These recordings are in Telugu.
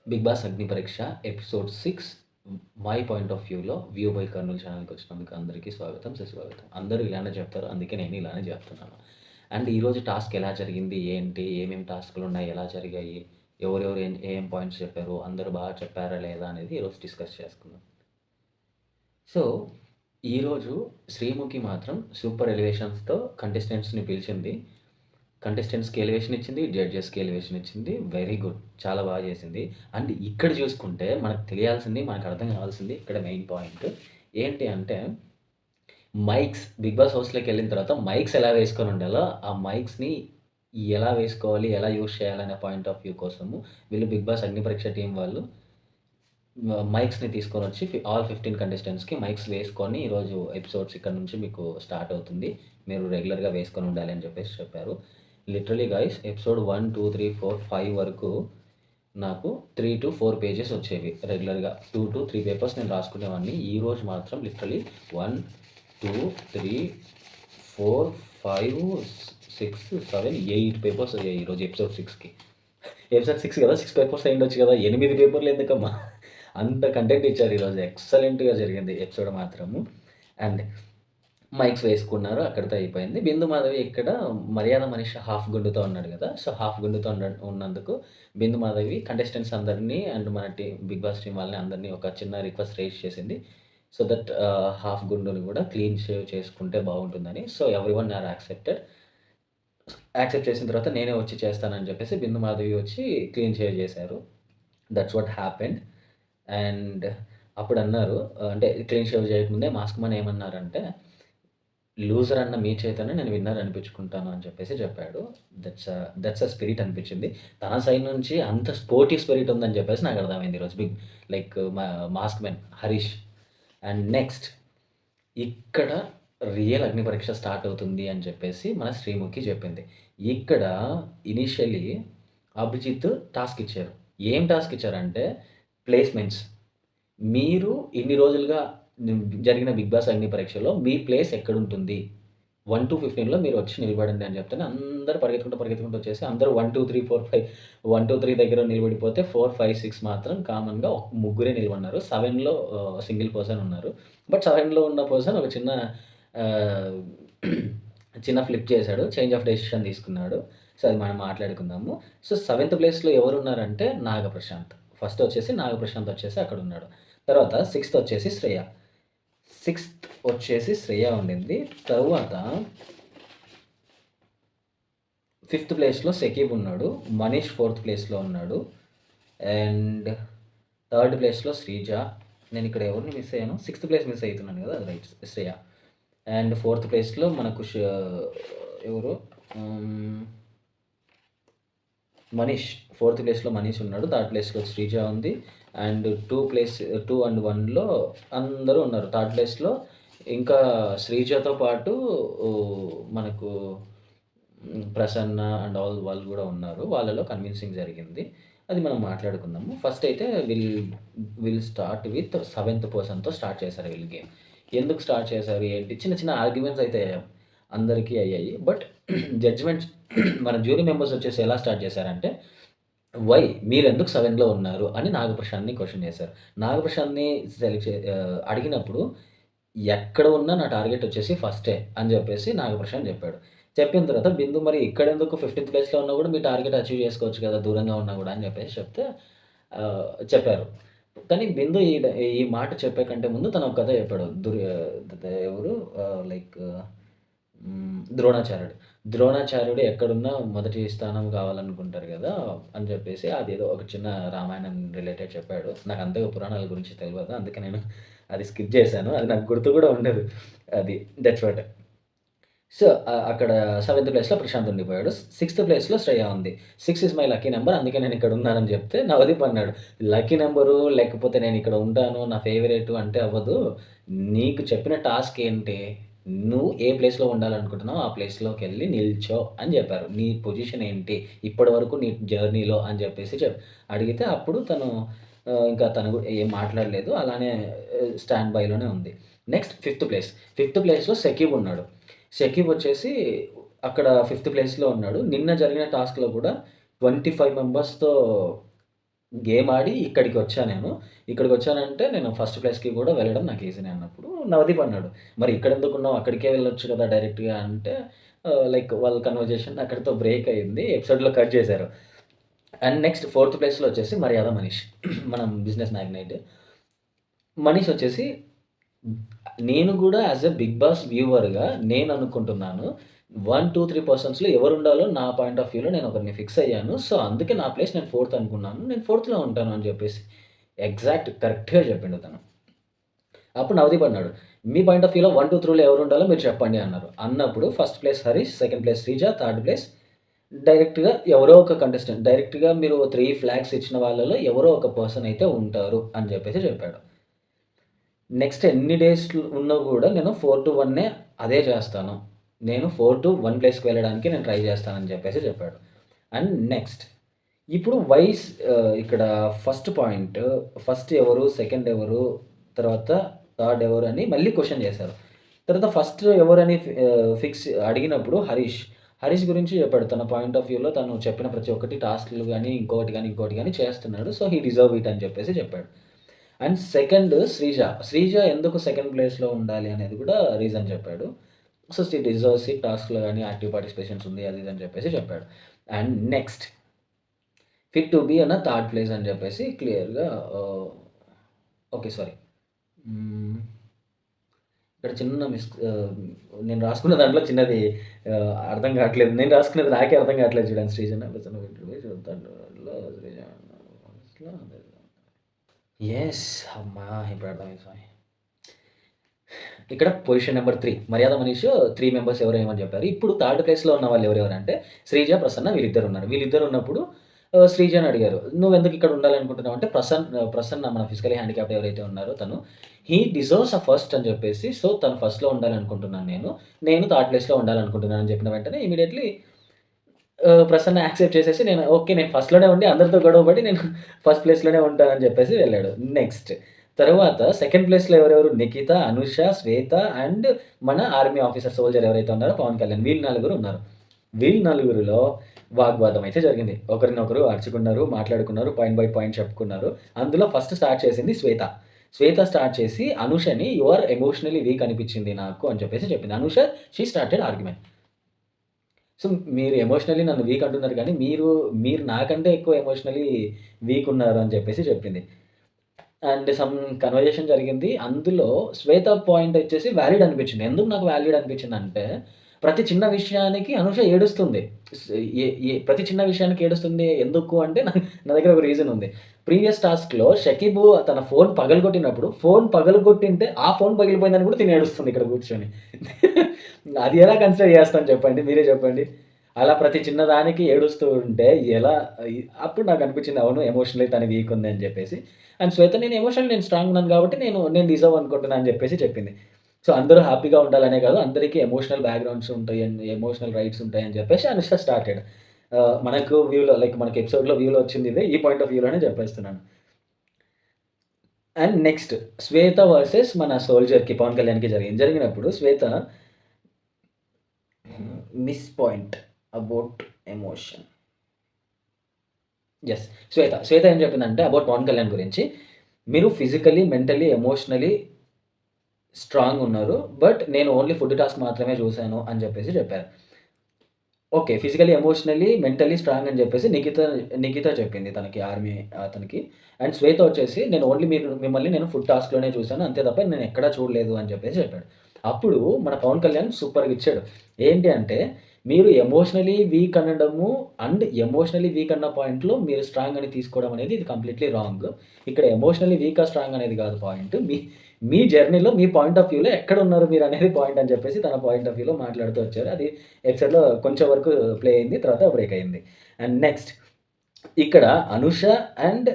బిగ్ బాస్ అగ్ని పరీక్ష ఎపిసోడ్ 6 మై పాయింట్ ఆఫ్ వ్యూలో వ్యూ బై కర్నూలు ఛానల్కి వచ్చినందుకు అందరికీ స్వాగతం సుస్వాగతం. అందరూ ఇలానే చెప్తారు, అందుకే నేను ఇలానే చెప్తున్నాను. అండ్ ఈరోజు టాస్క్ ఎలా జరిగింది, ఏంటి, ఏమేమి టాస్క్లు ఉన్నాయి, ఎలా జరిగాయి, ఎవరెవరు ఏం పాయింట్స్ చెప్పారు, అందరూ బాగా చెప్పారా లేదా అనేది ఈరోజు డిస్కస్ చేసుకుందాం. సో ఈరోజు శ్రీముఖి మాత్రం సూపర్ ఎలివేషన్స్తో కంటెస్టెంట్స్ని పిలిచింది. కంటెస్టెంట్స్‌కి ఎలివేషన్ ఇచ్చింది. జడ్జెస్‌కి ఎలివేషన్ ఇచ్చింది. Very good. చాలా బాగా చేసింది. అండ్ ఇక్కడ చూసుకుంటే మనకు తెలియాల్సింది, మనకు అర్థం కావాల్సింది ఇక్కడ మెయిన్ పాయింట్ ఏంటి అంటే బిగ్ బాస్ హౌస్‌లోకి వెళ్ళిన తర్వాత మైక్స్ ఎలా వేసుకొని ఉండాలో, ఆ మైక్స్‌ని ఎలా వేసుకోవాలి, ఎలా యూజ్ చేయాలనే పాయింట్ ఆఫ్ వ్యూ కోసము వీళ్ళు బిగ్ బాస్ అగ్ని పరీక్ష టీం వాళ్ళు మైక్స్‌ని తీసుకొనొచ్చి ఆల్ 15 కంటెస్టెంట్స్‌కి మైక్స్ వేసుకొని ఈరోజు ఎపిసోడ్స్ ఇక్కడ నుంచి మీకు స్టార్ట్ అవుతుంది. మీరు రెగ్యులర్‌గా వేసుకొని ఉండాలి అని చెప్పేసి చెప్పారు. లిటరల్లీ గైస్ ఎపిసోడ్ 1, 2, 3, 4, 5 వరకు నాకు 3-4 పేజెస్ వచ్చేవి రెగ్యులర్‌గా. 2-3 పేపర్స్ నేను రాసుకునేవాడిని. ఈరోజు మాత్రం లిటరల్లీ 1, 2, 3, 4, 5, 6, 7, 8 పేపర్స్ అయ్యాయి ఈరోజు ఎపిసోడ్ 6కి. ఎపిసోడ్ 6 కదా, 6 పేపర్స్ అయ్యుండొచ్చు కదా, 8 పేపర్లు ఎందుకమ్మా? అంత కంటెంట్ ఇచ్చారు ఈరోజు. ఎక్సలెంట్‌గా జరిగింది ఎపిసోడ్ మాత్రము. అండ్ మైక్స్ వేసుకున్నారు. అక్కడితో అయిపోయింది. బిందు మాధవి ఇక్కడ మర్యాద మనిషి హాఫ్ గుండుతో ఉన్నాడు కదా! సో, హాఫ్ గుండుతో ఉన్నందుకు బిందు మాధవి కంటెస్టెంట్స్ అందరిని అండ్ మన బిగ్ బాస్ టీమ్ వాళ్ళని అందరిని ఒక చిన్న రిక్వెస్ట్ రైజ్ చేసింది. సో దట్ హాఫ్ గుండుని కూడా క్లీన్ షేవ్ చేసుకుంటే బాగుంటుందని. So, everyone are accepted. Accept చేసిన తర్వాత నేనే వచ్చి చేస్తానని చెప్పేసి బిందు మాధవి వచ్చి క్లీన్ షేవ్ చేశారు. That's what happened. అండ్ అప్పుడు అన్నారు, అంటే క్లీన్ షేవ్ చేయకముందే మాస్క్ మ్యాన్ ఏమన్నారంటే, లూజర్ అన్న మీ చేతనే నేను విన్నర్ అనిపించుకుంటాను అని చెప్పేసి చెప్పాడు. దట్స్ అ స్పిరిట్ అనిపించింది. తన సైడ్ నుంచి అంత స్పోర్టివ్ స్పిరిట్ ఉందని చెప్పేసి నాకు అర్థమైంది ఈరోజు. Like mask man Harish. And next ఇక్కడ రియల్ అగ్ని పరీక్ష స్టార్ట్ అవుతుంది అని చెప్పేసి మన శ్రీముఖి చెప్పింది. ఇక్కడ ఇనీషియలీ అభిజిత్ టాస్క్ ఇచ్చారు. ఏం టాస్క్ ఇచ్చారంటే ప్లేస్మెంట్స్. మీరు ఇన్ని రోజులుగా జరిగిన బిగ్ బాస్ అగ్ని పరీక్షలో మీ ప్లేస్ ఎక్కడుంటుంది? 1-15లో మీరు వచ్చి నిలబడండి అని చెప్తేనే అందరూ పరిగెత్తుకుంటూ వచ్చేసి అందరూ 1, 2, 3, 4, 5 1, 2, 3 దగ్గర నిలబడిపోతే 4, 5, 6 మాత్రం కామన్‌గా ముగ్గురే నిలబడినారు. 7లో సింగిల్ పర్సన్ ఉన్నారు. బట్ 7లో ఉన్న పర్సన్ ఒక ఆహ్, చిన్న ఫ్లిప్ చేశాడు. చేంజ్ ఆఫ్ డెసిషన్ తీసుకున్నాడు. సో, అది మనం మాట్లాడుకుందాము. సో, 7థ్ ప్లేస్‌లో ఎవరున్నారంటే నాగప్రశాంత్. ఫస్ట్ వచ్చేసి నాగప్రశాంత్ వచ్చేసి అక్కడున్నాడు. తర్వాత 6థ్ వచ్చేసి శ్రేయ. 6థ్ వచ్చేసి శ్రేయ ఉండింది. తరువాత 5థ్ ప్లేస్‌లో షకీబ్ ఉన్నాడు. మనీష్ 4థ్ ప్లేస్‌లో ఉన్నాడు. అండ్ 3rd ప్లేస్‌లో శ్రీజ. నేను ఇక్కడ ఎవరిని మిస్ అయ్యాను? 6థ్ ప్లేస్ మిస్ అయితున్నాను కదా! అది రైట్ శ్రేయ. అండ్ 4థ్ ప్లేస్‌లో మనకు ఎవరు మనీష్. 4థ్ ప్లేస్‌లో మనీష్ ఉన్నాడు. 3rd ప్లేస్‌లో శ్రీజ ఉంది. అండ్ 2 అండ్ 1లో అందరూ ఉన్నారు. 3rd ప్లేస్‌లో ఇంకా శ్రీజతో పాటు మనకు ప్రసన్న అండ్ ఆల్ వాళ్ళు కూడా ఉన్నారు. వాళ్ళలో కన్విన్సింగ్ జరిగింది. అది మనం మాట్లాడుకుందాము. ఫస్ట్ అయితే విల్ స్టార్ట్ విత్ 7థ్ పర్సన్‌తో స్టార్ట్ చేశారు వీళ్ళు గేమ్. ఎందుకు స్టార్ట్ చేశారు ఏంటి? చిన్న చిన్న ఆర్గ్యుమెంట్స్ అయితే అందరికీ అయ్యాయి. బట్ జడ్జ్‌మెంట్స్ మన జ్యూరీ మెంబర్స్ వచ్చేసి ఎలా స్టార్ట్ చేశారంటే, వై మీరెందుకు 7లో ఉన్నారు అని నాగప్రశాంత్‌ని క్వెషన్ చేశారు. నాగప్రశాంత్‌ని అడిగినప్పుడు ఎక్కడ ఉన్నా నా టార్గెట్ వచ్చేసి ఫస్టే అని చెప్పేసి నాగప్రశాంత్ చెప్పాడు. చెప్పిన తర్వాత బిందు మరి ఇక్కడెందుకు 15థ్ ప్లేస్‌లో ఉన్నా కూడా మీ టార్గెట్ అచీవ్ చేసుకోవచ్చు కదా, దూరంగా ఉన్నా కూడా అని చెప్పేసి చెప్తే చెప్పారు. కానీ బిందు ఈ మాట చెప్పే కంటే ముందు తను ఒక కథ చెప్పాడు. ఎవరు లైక్ ద్రోణాచార్యుడు. ద్రోణాచార్యుడు ఎక్కడున్నా మొదటి స్థానం కావాలనుకుంటారు కదా అని చెప్పేసి అదేదో ఒక చిన్న రామాయణం రిలేటెడ్ చెప్పాడు. నాకు అంతగా పురాణాల గురించి తెలవదు. అందుకే నేను అది స్కిప్ చేశాను. అది నాకు గుర్తు కూడా ఉండదు. అది దట్స్ వాట్. సో, అక్కడ 7థ్ ప్లేస్‌లో ప్రశాంత్ ఉండిపోయాడు. 6థ్ ప్లేస్‌లో శ్రేయ ఉంది. 6 ఈస్ మై లక్కీ నంబర్. అందుకే నేను ఇక్కడ ఉన్నానని చెప్తే నవదీప్ అన్నాడు, లక్కీ నంబరు లేకపోతే నేను ఇక్కడ ఉంటాను, నా ఫేవరెట్ అంటే అవ్వదు. నీకు చెప్పిన టాస్క్ ఏంటి? నువ్వు ఏ ప్లేస్‌లో ఉండాలనుకుంటున్నావో ఆ ప్లేస్‌లోకెళ్ళి నిల్చో అని చెప్పారు. నీ పొజిషన్ ఏంటి? ఇప్పటివరకు నీ జర్నీలో అని చెప్పేసి అడిగితే అప్పుడు తను ఇంకా తను కూడా ఏం మాట్లాడలేదు. అలానే స్టాండ్ బైలోనే ఉంది. Next fifth place. 5థ్ ప్లేస్‌లో షకీబ్ ఉన్నాడు. షకీబ్ వచ్చేసి అక్కడ 5థ్ ప్లేస్‌లో ఉన్నాడు. నిన్న జరిగిన టాస్క్‌లో కూడా 25 మెంబర్స్‌తో గేమ్ ఆడి ఇక్కడికి వచ్చా నేను. ఇక్కడికి వచ్చానంటే నేను ఫస్ట్ ప్లేస్‌కి కూడా వెళ్ళడం నాకు ఈజీనే అన్నప్పుడు నవదీప్ అన్నాడు. "మరి ఇక్కడెందుకున్నావు? అక్కడికే వెళ్ళొచ్చు కదా డైరెక్ట్‌గా" అంటే లైక్ వాళ్ళ కన్వర్జేషన్ అక్కడితో బ్రేక్ అయింది. ఎపిసోడ్‌లో కట్ చేశారు. అండ్ నెక్స్ట్ ఫోర్త్ ప్లేస్‌లో వచ్చేసి మర్యాద మనీష్. మనం బిజినెస్ మ్యాగ్నైట్. మనీష్ వచ్చేసి నేను గూడా యాస్ ఎ 'బిగ్ బాస్' వ్యూవర్‌గా నేననుకుంటున్నాను. 1, 2, 3 పర్సన్స్‌లో ఎవరుండాలో నా పాయింట్ ఆఫ్ వ్యూలో నేను ఒకరిని ఫిక్స్ అయ్యాను. సో, అందుకే నా ప్లేస్ నేను ఫోర్త్ అనుకున్నాను. నేను ఫోర్త్‌లో ఉంటాను అని జెప్పేసి ఎగ్జాక్ట్ కరెక్ట్‌గా చెప్పిండు తను. అప్పుడు నవదీప్ అన్నాడు. మీ పాయింట్ ఆఫ్ వ్యూలో 1, 2, 3లో ఎవరుండాలో మీరు చెప్పండి అన్నారు. అన్నప్పుడు first place Harish, second place Sreeja, third place డైరెక్ట్‌గా ఎవరో ఒక కంటెస్టెంట్. డైరెక్ట్‌గా మీరు 3 ఫ్లాగ్స్ ఇచ్చిన వాళ్ళలో ఎవరో ఒక పర్సన్ అయితే ఉంటారు అని జెప్పేసి చెప్పాడు. నెక్స్ట్ ఎన్ని డేస్ ఉన్నా గూడా నేను 4-1 అదే చేస్తాను. నేను 4-1 ప్లేస్‌కి వెళ్ళడానికి నేను ట్రై చేస్తానని చెప్పేసి చెప్పాడు. అండ్ నెక్స్ట్ ఇప్పుడు ఇక్కడ ఫస్ట్ పాయింట్ ఫస్ట్ ఎవరు? సెకండ్ ఎవరు? తర్వాత థర్డ్ ఎవరు? అని మళ్ళీ క్వెషన్ చేశారు. తర్వాత ఫస్ట్ ఎవరని ఫిక్స్ అడిగినప్పుడు హరీష్ గురించి చెప్పాడు. తన పాయింట్ ఆఫ్ వ్యూలో తను చెప్పిన ప్రతి ఒక్కటి టాస్క్‌లు గాని, ఇంకోటి గాని చేస్తున్నాడు. సో, హి డిజర్వ్ ఇట్ అని చెప్పేసి చెప్పాడు. And second Sreeja. శ్రీజ ఎందుకు సెకండ్ ప్లేస్‌లో ఉండాలి అనేది కూడా రీజన్ చెప్పాడు. సో, షీ డిజర్వ్స్ ఇట్ టాస్క్‌లో గాని యాక్టివ్ పార్టిసిపేషన్స్ ఉంది అది ఇది అని చెప్పేసి చెప్పాడు. And next fit to be అన్న థర్డ్ ప్లేస్ అని చెప్పేసి క్లియర్‌గా ఓకే. సారీ. ఇక్కడ చిన్న నేను రాసుకున్న దాంట్లో చిన్నది అర్థం కావట్లేదు. నేను రాసుకున్నది నాకే అర్థం కావట్లేదు చూడండి. శ్రీజన యెస్. అమ్మా! ఇప్పుడు అర్థమైంది స్వామి. ఇక్కడ పొజిషన్ నంబర్ 3 మర్యాద మనీష్ 3 మెంబర్స్ ఎవరు ఏమని చెప్పారు. ఇప్పుడు థర్డ్ ప్లేస్‌లో ఉన్న వాళ్ళు ఎవరెవరంటే శ్రీజ, ప్రసన్న వీళ్ళిద్దరు ఉన్నారు. వీళ్ళిద్దరు ఉన్నప్పుడు శ్రీజని అడిగారు. "నువ్వెందుకు ఇక్కడ ఉండాలనుకుంటున్నావు" అంటే ప్రసన్న మన ఫిజికల్లీ హ్యాండిక్యాప్డ్ ఎవరైతే ఉన్నారో తను హి డిజర్వ్స్ ఫస్ట్ అని చెప్పేసి సో, తను ఫస్ట్‌లో ఉండాలనుకుంటున్నాను నేను. నేను థర్డ్ ప్లేస్‌లో ఉండాలనుకుంటున్నాను అని చెప్పిన వెంటనే ఇమ్మీడియేట్‌లీ ప్రసన్న యాక్సెప్ట్ చేసేసి నేను ఫస్ట్‌లోనే ఉండి అందరితో గొడవ పడి నేను ఫస్ట్ ప్లేస్‌లోనే ఉంటానని చెప్పేసి వెళ్ళాడు. నెక్స్ట్ తరువాత సెకండ్ ప్లేస్‌లో ఎవరెవరు? నిఖిత, అనుష, శ్వేత అండ్ మన ఆర్మీ ఆఫీసర్ సోల్జర్ ఎవరైతే ఉన్నారో పవన్ కళ్యాణ్. వీళ్ళు నలుగురు ఉన్నారు. వీళ్ళు నలుగురిలో వాగ్వాదం అయితే జరిగింది. ఒకరినొకరు అరుచుకున్నారు, మాట్లాడుకున్నారు, పాయింట్ బై పాయింట్ చెప్పుకున్నారు. అందులో ఫస్ట్ స్టార్ట్ చేసింది శ్వేత. శ్వేత స్టార్ట్ చేసి అనుషని "యూ ఆర్ ఎమోషనల్లీ వీక్ అనిపించింది నాకు" అని చెప్పేసి చెప్పింది. Anusha she started argument. So, మీరు ఎమోషనల్లీ నన్ను వీక్ అంటున్నారు కానీ మీరు నాకంటే ఎక్కువ ఎమోషనల్లీ వీక్ ఉన్నారు అని చెప్పేసి చెప్పింది. అండ్ సమ్ కన్వర్జేషన్ జరిగింది. అందులో శ్వేత పాయింట్ వచ్చేసి వాలిడ్ అనిపించింది. ఎందుకు నాకు వాలిడ్ అనిపించిందంటే, ప్రతి చిన్న విషయానికి అనుష ఏడుస్తుంది. స్ ఏ ఏ ప్రతి చిన్న విషయానికి ఏడుస్తుంది ఎందుకు అంటే నా దగ్గర ఒక రీజన్ ఉంది. ప్రీవియస్ టాస్క్‌లో షకీబు తన ఫోన్ పగలగొట్టినప్పుడు, ఫోన్ పగలగొట్టింటే ఆ ఫోన్ పగిలిపోయిందని కూడా తిను ఏడుస్తుంది ఇక్కడ కూర్చొని. అది ఎలా కన్సిడర్ చేస్తాను చెప్పండి? మీరే చెప్పండి. అలా ప్రతి చిన్నదానికి ఏడుస్తూ ఉంటే ఎలా అప్పుడు నాకు అనిపించింది అవును ఎమోషనల్లీ తను వీక్ ఉంది అని చెప్పేసి. అండ్ శ్వేత నేను ఎమోషనల్లీ నేను స్ట్రాంగ్ ఉన్నాను కాబట్టి నేను డిజర్వ్ అనుకుంటున్నా అని చెప్పేసి చెప్పింది. సో, అందరూ హ్యాపీగా ఉండాలనే కాదు అందరికీ ఎమోషనల్ బ్యాక్‌గ్రౌండ్స్ ఉంటాయి ఎమోషనల్ రైట్స్ ఉంటాయని చెప్పేసి అనుష్క స్టార్టెడ్. మనకు వ్యూలో లైక్ మనకి ఎపిసోడ్‌లో వ్యూలో వచ్చింది ఇదే. ఈ పాయింట్ ఆఫ్ వ్యూలోనే చెప్పేస్తున్నాను. అండ్ నెక్స్ట్ శ్వేత వర్సెస్ మన సోల్జర్‌కి పవన్ కళ్యాణ్‌కి జరిగింది. జరిగినప్పుడు Shweta miss point about emotion. Yes. Shweta ఏం చెప్పిందంటే అబౌట్ పవన్ కళ్యాణ్ గురించి, "మీరు ఫిజికల్లీ, మెంటల్లీ, ఎమోషనల్లీ స్ట్రాంగ్ ఉన్నారు. బట్ నేను ఓన్లీ ఫుడ్ టాస్క్ మాత్రమే చూసాను" అని చెప్పేసి చెప్పారు. Okay. Physically, emotionally, mentally strong అని చెప్పేసి నిఖిత చెప్పింది తనకి ఆర్మీ అతనికి. అండ్ శ్వేత వచ్చేసి నేను ఓన్లీ మిమ్మల్ని నేను ఫుడ్ టాస్క్‌లోనే చూసాను. అంతే తప్ప నేను ఎక్కడా చూడలేదు అని చెప్పేసి చెప్పాడు. అప్పుడు మన పవన్ కళ్యాణ్ సూపర్‌గా ఇచ్చాడు. ఏంటి అంటే మీరు ఎమోషనల్లీ వీక్ అనడము అండ్ ఎమోషనల్లీ వీక్ అన్న పాయింట్‌లో మీరు స్ట్రాంగ్ అని తీసుకోవడం అనేది ఇది కంప్లీట్‌లీ రాంగ్. ఇక్కడ ఎమోషనల్లీ వీకా, స్ట్రాంగ్ అనేది కాదు పాయింట్. మీ జర్నీలో మీ పాయింట్ ఆఫ్ వ్యూలో ఎక్కడున్నారు మీరనేది పాయింట్ అని చెప్పేసి తన పాయింట్ ఆఫ్ వ్యూలో మాట్లాడుతూ వచ్చారు. అది ఎపిసోడ్‌లో కొంచెం వరకు ప్లే అయింది. తర్వాత బ్రేక్ అయింది. అండ్ నెక్స్ట్ ఇక్కడ అనుష అండ్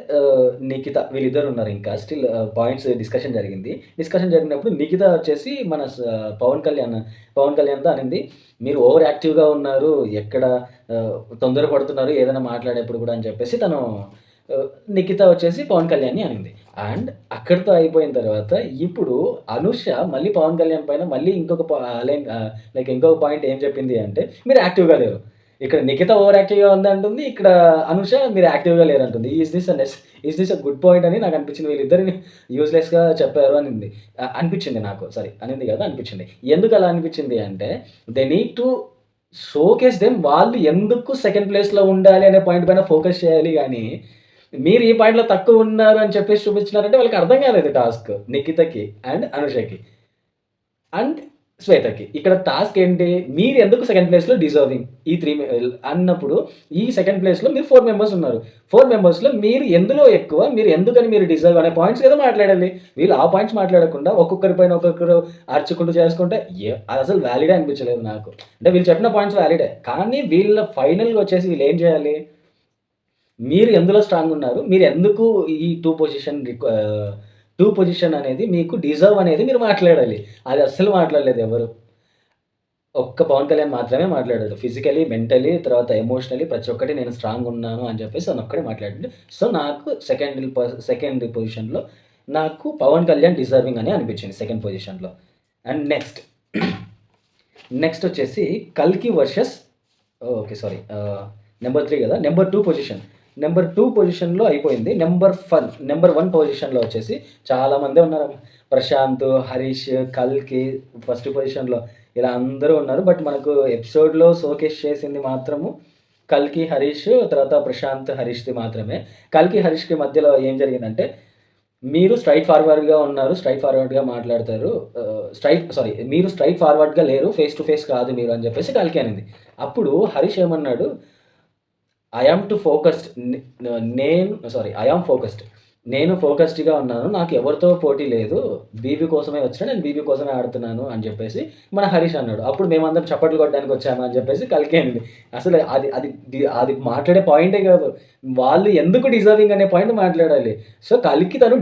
నిఖిత వీళ్ళిద్దరు ఉన్నారు ఇంకా స్టిల్ పాయింట్స్ డిస్కషన్ జరిగింది. డిస్కషన్ జరిగినప్పుడు నిఖిత వచ్చేసి మన పవన్ కళ్యాణ్‌తో అనింది, "మీరు ఓవర్ యాక్టివ్‌గా ఉన్నారు. ఎక్కడ తొందరపడుతున్నారు ఏదైనా మాట్లాడేప్పుడు కూడా" అని చెప్పేసి తను నిఖిత వచ్చేసి పవన్ కళ్యాణ్‌ని అనింది. అండ్ అక్కడితో అయిపోయిన తర్వాత ఇప్పుడు అనుష మళ్ళీ పవన్ కళ్యాణ్ పైన మళ్ళీ ఇంకొక లైక్ ఇంకొక పాయింట్ ఏం చెప్పింది అంటే, "మీరు యాక్టివ్‌గా లేరు." ఇక్కడ నిఖిత ఓవర్ యాక్టివ్‌గా ఉందంటుంది. ఇక్కడ అనుష మీరు యాక్టివ్‌గా లేరంటుంది. Is this a good point అని నాకు అనిపించింది. వీళ్ళిద్దరిని యూజ్‌లెస్‌గా చెప్పారు అనింది. అనిపించింది నాకు. సారీ అనింది కాదు అనిపించింది. ఎందుకు అలా అనిపించింది అంటే they need to showcase them వాళ్ళు ఎందుకు సెకండ్ ప్లేస్‌లో ఉండాలి అనే పాయింట్ పైన ఫోకస్ చేయాలి గానీ, మీరు ఈ పాయింట్‌లో తక్కువ ఉన్నారు అని చెప్పేసి చూపించినారంటే వాళ్ళకి అర్థం కాలేదు టాస్క్. నిఖితకి అండ్ అనుషకి. అండ్ శ్వేతకి. ఇక్కడ టాస్క్ ఏంటి? మీరు ఎందుకు సెకండ్ ప్లేస్‌లో డిజర్వింగ్ ఈ 3 అన్నప్పుడు ఈ సెకండ్ ప్లేస్‌లో మీరు 4 మెంబర్స్ ఉన్నారు. 4 మెంబర్స్‌లో మీరు ఎందులో ఎక్కువ, మీరు ఎందుకని మీరు డిజర్వ్ అనే పాయింట్స్ ఏదో మాట్లాడాలి. వీళ్ళు ఆ పాయింట్స్ మాట్లాడకుండా ఒక్కొక్కరి పైన ఒక్కొక్కరు అరుచుకుంటూ చేసుకుంటే అదసలు వాలిడే అనిపించలేదు నాకు. అంటే వీళ్ళు చెప్పిన పాయింట్స్ వాలిడే. కానీ వీళ్ళ ఫైనల్‌గా వచ్చేసి వీళ్ళు ఏం చేయాలి? మీరు ఎందులో స్ట్రాంగ్ ఉన్నారు? మీరు ఎందుకు ఈ 2 పొజిషన్ అనేది మీకు డిజర్వ్ అనేది మీరు మాట్లాడాలి. అది అస్సలు మాట్లాడలేదు ఎవరు. ఒక్క పవన్ కళ్యాణ్ మాత్రమే మాట్లాడాడు. ఫిజికల్లీ, మెంటల్లీ తర్వాత ఎమోషనల్లీ ప్రతి ఒక్కటి నేను స్ట్రాంగ్ ఉన్నాను అని చెప్పేసి తనొక్కడే మాట్లాడాడు. సో, నాకు సెకండ్ పొజిషన్‌లో నాకు పవన్ కళ్యాణ్ డిజర్వింగ్ అని అనిపించింది సెకండ్ పొజిషన్‌లో. అండ్ నెక్స్ట్ వచ్చేసి 'కల్కి' వర్సెస్ ఓకే. సారీ. నంబర్ 3 కదా! Number 2 position. నంబర్ 2 పొజిషన్‌లో అయిపోయింది. నంబర్ 1 పొజిషన్‌లో వచ్చేసి చాలామందే ఉన్నారు. ప్రశాంత్, హరీష్, కల్కి ఫస్ట్ పొజిషన్‌లో ఇలా అందరూ ఉన్నారు. బట్ మనకు ఎపిసోడ్‌లో షోకేస్ చేసింది మాత్రము కల్కి, హరీష్ తర్వాత ప్రశాంత్, హరీష్‌ది మాత్రమే. కల్కి, హరీష్‌కి మధ్యలో ఏం జరిగిందంటే మీరు స్ట్రెయిట్ ఫార్వర్డ్‌గా ఉన్నారు. స్ట్రెయిట్ ఫార్వర్డ్‌గా మాట్లాడతారు. మీరు స్ట్రెయిట్ ఫార్వర్డ్‌గా లేరు. ఫేస్ టు ఫేస్ కాదు మీరు అని చెప్పేసి కల్కి అనింది. అప్పుడు హరీష్ ఏమన్నాడు? I am to focused. I am focused. నేను ఫోకస్డ్‌గా ఉన్నాను. నాకు ఎవరితో పోటీ లేదు. బీబీ కోసమే వచ్చినా. నేను బీబీ కోసమే ఆడుతున్నాను అని చెప్పేసి మన హరీష్ అన్నాడు. అప్పుడు మేమందరం చప్పట్లు కొట్టడానికి వచ్చామా అని చెప్పేసి కల్కి అనింది. అసలు అది మాట్లాడే పాయింటే కాదు. వాళ్ళు ఎందుకు డిజర్వింగ్ అనే పాయింట్ మాట్లాడాలి. సో, కల్కి తను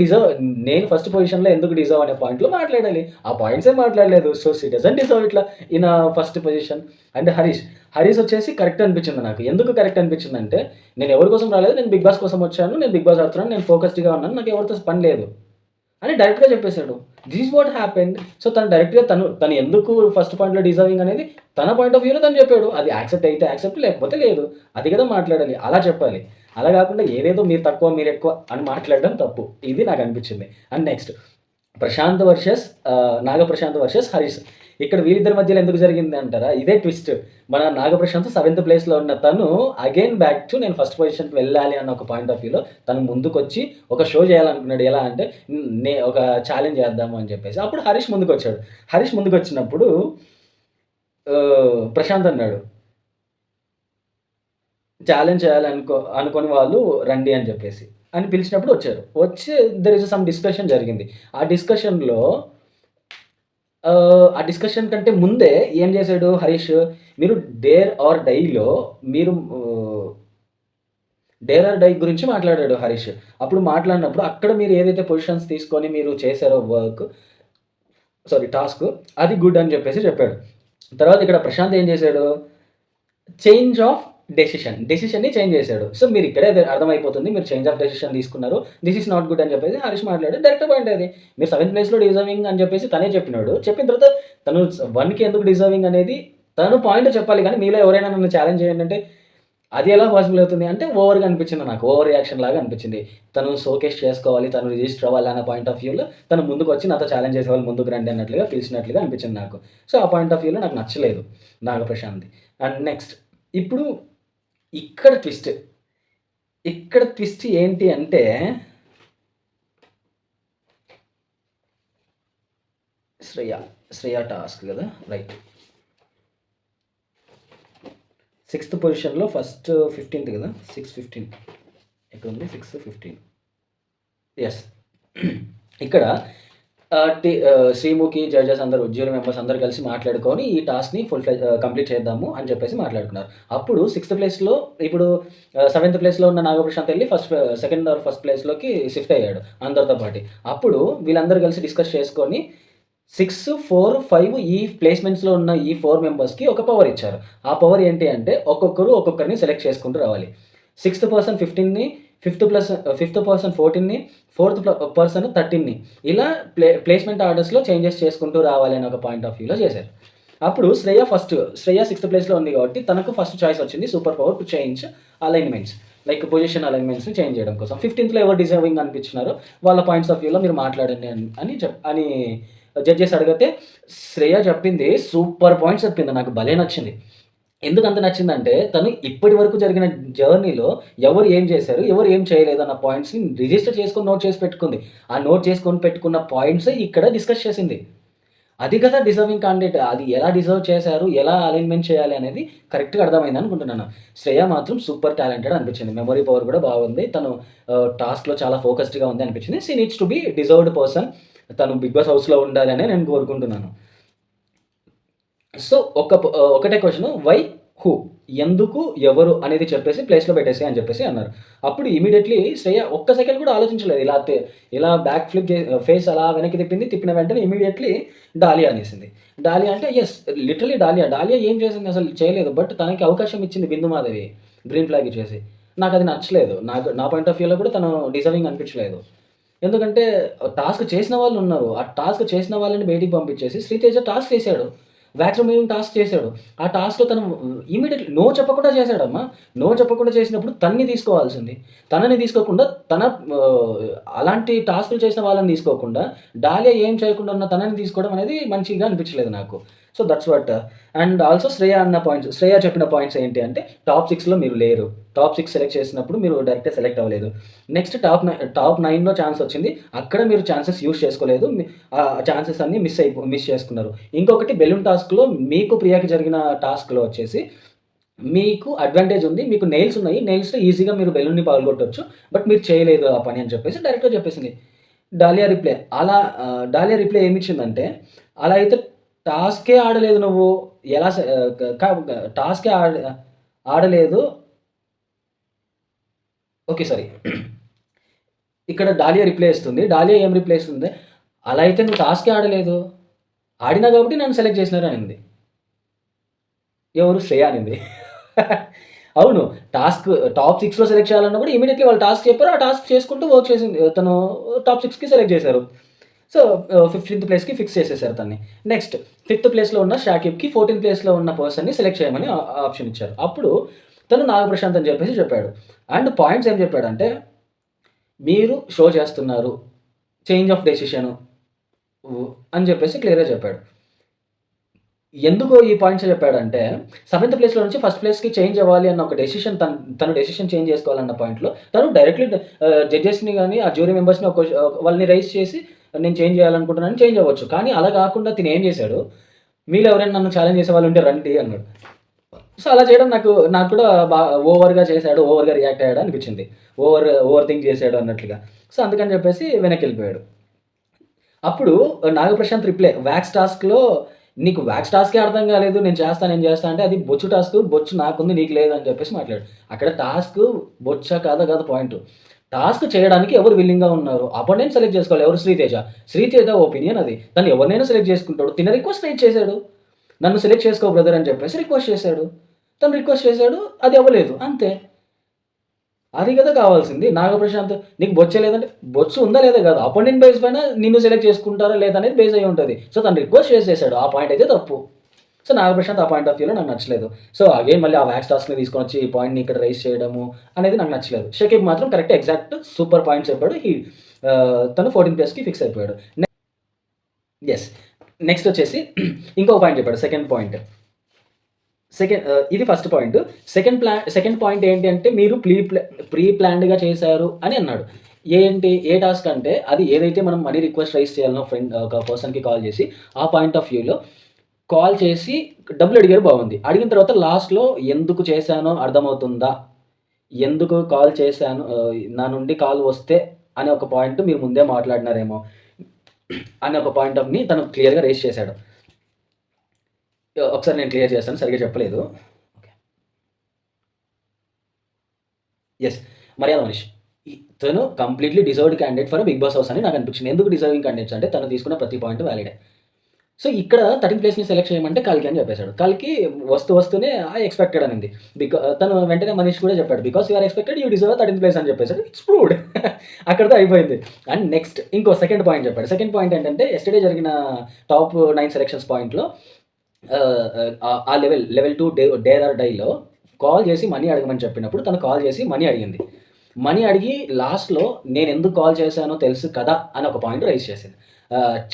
నేను ఫస్ట్ పొజిషన్‌లో ఎందుకు డిజర్వ్ అనే పాయింట్‌లో మాట్లాడాలి. ఆ పాయింట్సే మాట్లాడలేదు. సో, షీ డజంట్ డిజర్వ్ ఇట్లా in first position. And Harish వచ్చేసి కరెక్ట్ అనిపించింది నాకు. ఎందుకు కరెక్ట్ అనిపించిందంటే, నేను ఎవరి కోసం రాలేదు. నేను 'బిగ్ బాస్' కోసం వచ్చాను. నేను 'బిగ్ బాస్' ఆడుతున్నాను. నేను ఫోకస్డ్‌గా ఉన్నాను. నాకు ఎవరితో పని లేదు అని డైరెక్ట్‌గా చెప్పేసాడు. This is what happened. So, తను డైరెక్ట్‌గా తను ఎందుకు ఫస్ట్ పాయింట్‌లో డిజర్వింగ్ అనేది తన పాయింట్ ఆఫ్ వ్యూలో తను చెప్పాడు. అది యాక్సెప్ట్ అయితే యాక్సెప్ట్ లేకపోతే లేదు. అది కదా మాట్లాడాలి. అలా చెప్పాలి. అలా కాకుండా ఏదేదో మీరు తక్కువ, మీరు ఎక్కువ అని మాట్లాడడం తప్పు. ఇది నాకు అనిపించింది. And next Nagaprashanth versus Harish. ఇక్కడ వీళ్ళిద్దరి మధ్యలో ఎందుకు జరిగింది అంటారా? ఇదే ట్విస్ట్. మన నాగప్రశాంత్ 7థ్ ప్లేస్‌లో ఉన్న తను అగైన్ బ్యాక్ టు నేను ఫస్ట్ పొజిషన్‌కి వెళ్ళాలి అన్న ఒక పాయింట్ ఆఫ్ వ్యూలో తను ముందుకొచ్చి ఒక షో చేయాలనుకున్నాడు. ఎలా అంటే ఒక ఛాలెంజ్ చేద్దాము అని చెప్పేసి. అప్పుడు హరీష్ ముందుకొచ్చాడు. హరీష్ ముందుకొచ్చినప్పుడు ప్రశాంత్ అన్నాడు. ఛాలెంజ్ అనుకోని వాళ్ళు రండి అని చెప్పేసి. అని పిలిచినప్పుడు వచ్చారు. వచ్చి దేర్ ఈస్ సమ్ డిస్కషన్ జరిగింది. ఆ డిస్కషన్‌లో ఆ డిస్కషన్ కంటే ముందే ఏం చేశాడు హరీష్, మీరు డేర్ ఆర్ డైలో మీరు డేర్ ఆర్ డై గురించి మాట్లాడాడు హరీష్. అప్పుడు మాట్లాడినప్పుడు అక్కడ మీరు ఏదైతే పొజిషన్స్ తీసుకొని మీరు చేశారో టాస్క్ అది గుడ్ అని చెప్పేసి చెప్పాడు. తర్వాత ఇక్కడ ప్రశాంత్ ఏం చేశాడు? చేంజ్ ఆఫ్ డెసిషన్‌ని చేంజ్ చేశాడు. సో, మీరు ఇక్కడే అర్థమైపోతుంది. మీరు చేంజ్ ఆఫ్ డెసిషన్ తీసుకున్నారు. దిస్ ఈస్ నాట్ గుడ్ అని చెప్పేసి హరీష్ మాట్లాడాడు. డైరెక్ట్ పాయింట్ అది. మీరు 7థ్ ప్లేస్‌లో డిజర్వింగ్ అని చెప్పేసి తనే చెప్పినాడు. చెప్పిన తర్వాత తను 1కి ఎందుకు డిజర్వింగ్ అనేది తను పాయింట్ చెప్పాలి కానీ మీలో ఎవరైనా నన్ను ఛాలెంజ్ చేయండి అంటే అది ఎలా పాసిబుల్ అవుతుంది అంటే ఓవర్‌గా అనిపించింది నాకు. ఓవర్ రియాక్షన్ లాగా అనిపించింది. తను షోకేస్ చేసుకోవాలి, తను రిజిస్టర్ అవ్వాలి అన్న పాయింట్ ఆఫ్ వ్యూలో తను ముందుకొచ్చి నాతో ఛాలెంజ్ చేసేవాళ్ళు ముందుకు రండి అన్నట్లుగా పిలిచినట్లుగా అనిపించింది నాకు. సో, ఆ పాయింట్ ఆఫ్ వ్యూలో నాకు నచ్చలేదు నాగప్రశాంత్‌ది. అండ్ నెక్స్ట్ ఇప్పుడు ఇక్కడ ట్విస్ట్ ఏంటి అంటే శ్రేయ టాస్క్ కదా! రైట్. 6థ్ పొజిషన్‌లో ఫస్ట్ 15థ్ కదా! 6-15 ఎక్కడుంది? 6-15 యెస్. ఇక్కడ శ్రీముఖి, జడ్జెస్ అందరూ జ్యూరీ మెంబర్స్ అందరూ కలిసి మాట్లాడుకొని ఈ టాస్క్‌ని కంప్లీట్ చేద్దాము అని చెప్పేసి మాట్లాడుకున్నారు. అప్పుడు 6థ్ ప్లేస్‌లో ఇప్పుడు 7థ్ ప్లేస్‌లో ఉన్న నాగప్రశాంత్ ఎళ్లి సెకండ్ ఆర్ ఫస్ట్ ప్లేస్‌లోకి షిఫ్ట్ అయ్యాడు అందరితో పాటి. అప్పుడు వీళ్ళందరూ కలిసి డిస్కస్ చేసుకొని 6, 4, 5 ఈ ప్లేస్‌మెంట్స్‌లో ఉన్న ఈ 4 మెంబర్స్‌కి ఒక పవర్ ఇచ్చారు. ఆ పవర్ ఏంటి అంటే ఒక్కొక్కరిని సెలెక్ట్ చేసుకుంటూ రావాలి. 6థ్ పర్సన్ 15ని, ఫిఫ్త్ పర్సన్ 14ని, ఫోర్త్ పర్సన్ 13ని ఇలా ప్లేస్‌మెంట్ ఆర్డర్స్‌లో చేంజెస్ చేసుకుంటూ రావాలి అని ఒక పాయింట్ ఆఫ్ వ్యూలో చేశారు. అప్పుడు శ్రేయ సిక్స్త్ ప్లేస్లో ఉంది కాబట్టి తనకు ఫస్ట్ చాయిస్ వచ్చింది super power to change alignments, like position అలైన్మెంట్స్ని చేంజ్ చేయడం కోసం. 15th ఎవరు డిజర్వింగ్ అనిపించినారో వాళ్ళ పాయింట్స్ ఆఫ్ వ్యూలో మీరు మాట్లాడండి అని జడ్జెస్ అడిగితే శ్రేయ చెప్పింది సూపర్ పాయింట్స్ చెప్పింది, నాకు భలే నచ్చింది. ఎందుకంత నచ్చిందంటే తను ఇప్పటి వరకు జరిగిన జర్నీలో ఎవరు ఏం చేశారు, ఎవరు ఏం చేయలేదు అన్న పాయింట్స్ని రిజిస్టర్ చేసుకొని నోట్ చేసి పెట్టుకుంది. ఆ నోట్ చేసుకొని పెట్టుకున్న పాయింట్స్ ఇక్కడ డిస్కస్ చేసింది. అది కదా డిజర్వింగ్ క్యాండిడేట్. అది ఎలా డిజర్వ్ చేశారు, ఎలా అలైన్మెంట్ చేయాలి అనేది కరెక్ట్గా అర్థమైంది అనుకుంటున్నాను. శ్రేయ మాత్రం సూపర్ టాలెంటెడ్ అనిపించింది. మెమరీ పవర్ కూడా బాగుంది. తను టాస్క్లో చాలా ఫోకస్డ్గా ఉంది అనిపించింది. She needs to be deserved person. తను బిగ్ బాస్ హౌస్లో ఉండాలని నేను కోరుకుంటున్నాను. సో ఒకటే క్వశ్చన్, వై, హూ, ఎందుకు, ఎవరు అనేది చెప్పేసి ప్లేస్లో పెట్టేసి అని చెప్పేసి అన్నారు. అప్పుడు ఇమీడియట్లీ శ్రేయ ఒక్క సెకండ్ కూడా ఆలోచించలేదు. ఇలా బ్యాక్ ఫ్లిప్ ఫేస్ అలా వెనక్కి తిప్పిన వెంటనే ఇమీడియట్లీ డాలియా అనేసింది. డాలియా అంటే ఎస్, లిటరలీ డాలియా ఏం చేసింది, అసలు చేయలేదు. బట్ తనకి అవకాశం ఇచ్చింది బిందు మాధవి గ్రీన్ ఫ్లాగ్ ఇచ్చేసి. నాకు అది నచ్చలేదు. నా పాయింట్ ఆఫ్ వ్యూలో కూడా తను డిజర్వింగ్ అనిపించలేదు. ఎందుకంటే టాస్క్ చేసిన వాళ్ళు ఉన్నారు. ఆ టాస్క్ చేసిన వాళ్ళని బయటికి పంపించేసి శ్రీతేజ టాస్క్ చేశాడు, వ్యాక్స్ రిమూవింగ్ టాస్క్ చేశాడు. ఆ టాస్క్లో తను ఇమీడియట్లీ నో చెప్పకుండా చేశాడమ్మా. నో చెప్పకుండా చేసినప్పుడు తనని తీసుకోవాల్సింది. తనని తీసుకోకుండా అలాంటి టాస్కులు చేసిన వాళ్ళని తీసుకోకుండా డాలియా ఏం చేయకుండా ఉన్న తనని తీసుకోవడం అనేది మంచిగా అనిపించలేదు నాకు. So that's what. And also Shreya చెప్పిన పాయింట్స్ ఏంటి అంటే, టాప్ 6లో మీరు లేరు. టాప్ 6 సెలెక్ట్ చేసినప్పుడు మీరు డైరెక్ట్గా సెలెక్ట్ అవ్వలేదు. నెక్స్ట్ టాప్ 9లో ఛాన్స్ వచ్చింది, అక్కడ మీరు ఛాన్సెస్ యూజ్ చేసుకోలేదు. ఆ ఛాన్సెస్ అన్నీ మిస్ చేసుకున్నారు. ఇంకొకటి బెలూన్ టాస్క్లో మీకు ప్రియాకి జరిగిన టాస్క్లో వచ్చేసి మీకు అడ్వాంటేజ్ ఉంది, మీకు నెయిల్స్ ఉన్నాయి, నెయిల్స్తో ఈజీగా మీరు బెలూన్ని పాల్గొట్టవచ్చు, బట్ మీరు చేయలేదు ఆ పని అని చెప్పేసి డైరెక్ట్గా చెప్పేసింది. డాలియా రిప్లై ఏమిచ్చిందంటే, అలా అయితే టాస్కే ఆడలేదు నువ్వు, ఎలా టాస్కే ఆడలేదు. Okay, sorry. ఇక్కడ డాలియా రిప్లై ఇస్తుంది. డాలియా ఏం రిప్లై ఇస్తుంది, అలా అయితే నువ్వు టాస్కే ఆడలేదు, ఆడినా కాబట్టి నన్ను సెలెక్ట్ చేసినారు అనింది. ఎవరు? శ్రేయ అనింది. అవును, టాప్ 6లో సెలెక్ట్ చేయాలన్నా కూడా ఇమీడియట్లీ వాళ్ళు టాస్క్ చెప్పారు. ఆ టాస్క్ చేసుకుంటూ వర్క్ చేసింది. తను టాప్ 6కి సెలెక్ట్ చేశారు. సో 15th ప్లేస్కి ఫిక్స్ చేసేసారు తన్ని. నెక్స్ట్ 5th ప్లేస్లో ఉన్న షాకిబ్కి 14th ప్లేస్లో ఉన్న పర్సన్ని సెలెక్ట్ చేయమని ఆప్షన్ ఇచ్చారు. అప్పుడు తను నాగప్రశాంత్ అని చెప్పేసి చెప్పాడు. అండ్ పాయింట్స్ ఏం చెప్పాడంటే, మీరు షో చేస్తున్నారు, చేంజ్ ఆఫ్ డెసిషను అని చెప్పేసి క్లియర్గా చెప్పాడు. ఎందుకు ఈ పాయింట్స్ చెప్పాడంటే, 7th ప్లేస్లో నుంచి 1st ప్లేస్కి చేంజ్ అవ్వాలి అన్న ఒక డెసిషన్, తను డెసిషన్ చేంజ్ చేసుకోవాలన్న పాయింట్లో తను డైరెక్ట్లీ జడ్జెస్ని కానీ ఆ జ్యూరీ మెంబర్స్ని వాళ్ళని రైజ్ చేసి నేను చేంజ్ చేయాలనుకుంటున్నాను, చేంజ్ అవ్వచ్చు. కానీ అలా కాకుండా తిను ఏం చేశాడు, మీరు ఎవరైనా నన్ను ఛాలెంజ్ చేసే వాళ్ళు ఉంటే రండి అన్నాడు. సో అలా చేయడం నాకు కూడా ఓవర్గా చేశాడు, ఓవర్గా రియాక్ట్ అయ్యాడు అనిపించింది. ఓవర్ థింక్ చేశాడు అన్నట్లుగా. సో అందుకని చెప్పేసి వెనక్కి వెళ్ళిపోయాడు. అప్పుడు నాగప్రశాంత్ రిప్లై, వ్యాక్స్ టాస్క్లో నీకు వ్యాక్స్ టాస్కే అర్థం కాలేదు, నేను చేస్తా అంటే అది బొచ్చు టాస్క్, బొచ్చు నాకుంది నీకు లేదు అని చెప్పేసి మాట్లాడు. అక్కడ టాస్క్ బొచ్చా కాదు పాయింట్. టాస్క్ చేయడానికి ఎవరు విల్లింగ్గా ఉన్నారు, అపోనెంట్ సెలెక్ట్ చేసుకోవాలి. ఎవరు? శ్రీతేజ ఒపీనియన్ అది. తను ఎవరినైనా సెలెక్ట్ చేసుకుంటాడు. తిన రిక్వెస్ట్ రైట్ చేశాడు, నన్ను సెలెక్ట్ చేసుకో బ్రదర్ అని చెప్పేసి రిక్వెస్ట్ చేశాడు. తను రిక్వెస్ట్ చేశాడు, అది అవ్వలేదు, అంతే. అది కదా కావాల్సింది. నాగప్రశాంత్ నీకు బొచ్చే లేదంటే, బొచ్చు ఉందా లేదా కాదు, అపోనెంట్ బేస్ పైన నిన్ను సెలెక్ట్ చేసుకుంటారా లేదా అనేది బేస్ అయ్యి ఉంటుంది. సో తను రిక్వెస్ట్ చేసేసాడు, ఆ పాయింట్ అయితే తప్పు. సో నాగప్రశాంత్ ఆ పాయింట్ ఆఫ్ వ్యూలో నాకు నచ్చలేదు. సో అగైన్ మళ్ళీ ఆ వ్యాక్స్ టాస్క్ని తీసుకొని వచ్చి ఈ పాయింట్ని ఇక్కడ రైజ్ చేయడము అనేది నాకు నచ్చలేదు. షకీబ్ మాత్రం కరెక్ట్, ఎగ్జాక్ట్ సూపర్ పాయింట్స్ చెప్పాడు. తను 14th ప్లేస్కి ఫిక్స్ అయిపోయాడు. నెక్స్ట్ వచ్చేసి ఇంకో పాయింట్ చెప్పాడు, సెకండ్ పాయింట్. ఇది ఫస్ట్ పాయింట్. సెకండ్ పాయింట్ ఏంటి అంటే, మీరు ప్రీ ప్లాన్డ్గా చేశారు అని అన్నాడు. ఏ టాస్క్ అంటే, అది ఏదైతే మనం మనీ రిక్వెస్ట్ రైజ్ చేయాలనో ఒక పర్సన్కి కాల్ చేసి, ఆ పాయింట్ ఆఫ్ వ్యూలో కాల్ చేసి డబ్బులు అడిగారు, బాగుంది. అడిగిన తర్వాత లాస్ట్లో ఎందుకు చేశానో అర్థమవుతుందా, ఎందుకు కాల్ చేశాను, నా నుండి కాల్ వస్తే అనే ఒక పాయింట్ మీరు ముందే మాట్లాడినారేమో అనే ఒక పాయింట్ ఆఫ్ని తను క్లియర్గా రేస్ చేశాడు. ఒకసారి నేను క్లియర్ చేస్తాను, సరిగ్గా చెప్పలేదు. మర్యాద మనిషి తను completely deserved candidate for Bigg Boss house అని నాకు అనిపించింది. ఎందుకు డిజర్వింగ్ క్యాండిడేట్స్ అంటే, తను తీసుకున్న ప్రతి పాయింట్ వ్యాలిడే. సో ఇక్కడ 13th ప్లేస్ని సెలెక్ట్ చేయమంటే కల్కి అని చెప్పేశాడు. కల్కి వస్తూనే ఐ ఎక్స్పెక్టెడ్ అనింది. తను వెంటనే మనీష్ కూడా చెప్పాడు, because you are expected, you deserve 13th place అని చెప్పేశాడు. It's proved. అక్కడితో అయిపోయింది. అండ్ నెక్స్ట్ ఇంకో సెకండ్ పాయింట్ చెప్పాడు. సెకండ్ పాయింట్ ఏంటంటే, ఎస్టర్డే జరిగిన టాప్ 9 సెలెక్షన్స్ పాయింట్లో ఆ లెవెల్ 2 డేర్ ఆర్ డైలో కాల్ చేసి మనీ అడగమని చెప్పినప్పుడు తను కాల్ చేసి మనీ అడిగింది. మనీ అడిగి లాస్ట్‌లో నేనెందుకు కాల్ చేశానో తెలుసు కదా! అని ఒక పాయింట్ రైజ్ చేసింది.